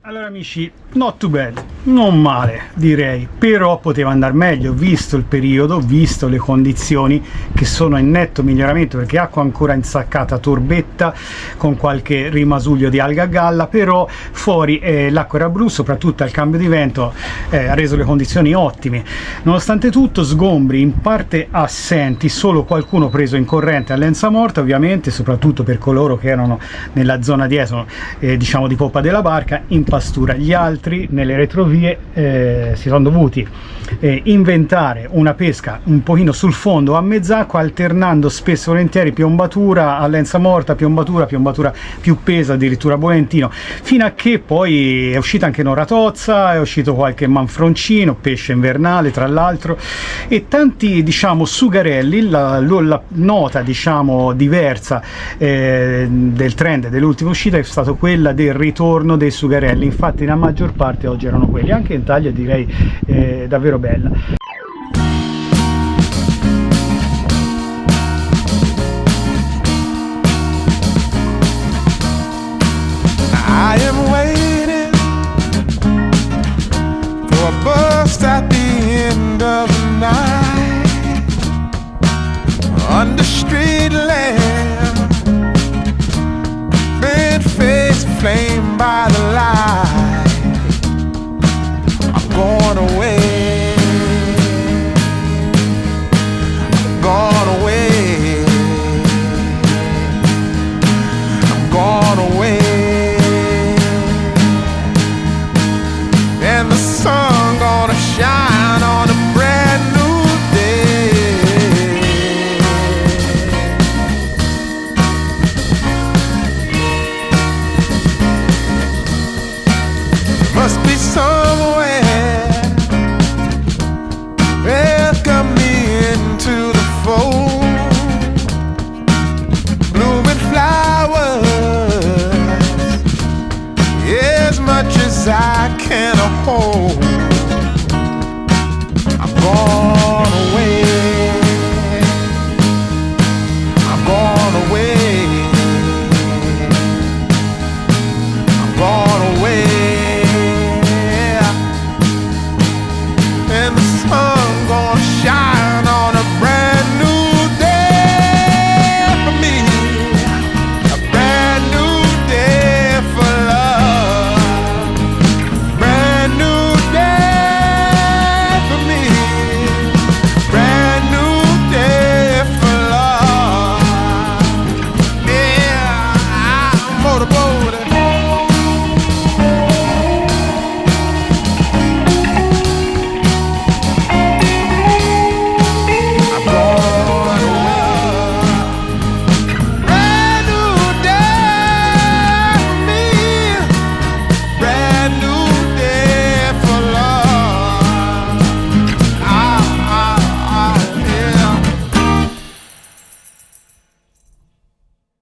Allora amici, not too bad, non male direi, però poteva andare meglio visto il periodo, visto le condizioni che sono in netto miglioramento, perché acqua ancora insaccata, torbetta con qualche rimasuglio di alga a galla, però fuori l'acqua era blu, soprattutto al cambio di vento ha reso le condizioni ottime. Nonostante tutto sgombri in parte assenti, solo qualcuno preso in corrente a lenza morta ovviamente, soprattutto per coloro che erano nella zona dietro diciamo di poppa della barca, in pastura. Gli altri nelle retrovie si sono dovuti inventare una pesca un pochino sul fondo a mezz'acqua, alternando spesso e volentieri piombatura a lenza morta, piombatura più pesa, addirittura bolentino, fino a che poi è uscita anche oratozza, è uscito qualche manfroncino, pesce invernale tra l'altro, e tanti diciamo sugarelli. La nota diciamo diversa del trend dell'ultima uscita è stata quella del ritorno dei sugarelli. Infatti la maggior parte oggi erano quelli, anche in taglia direi davvero bella. I am waiting for a bus at the end of the night, under street lamp, bent face flamed by the light. I'm going away, I'm going away, I'm going away. And the sun gonna shine on a brand new day. Must be somewhere welcome me into the fold. Blooming flowers, as much as I can hold. I'm gone away.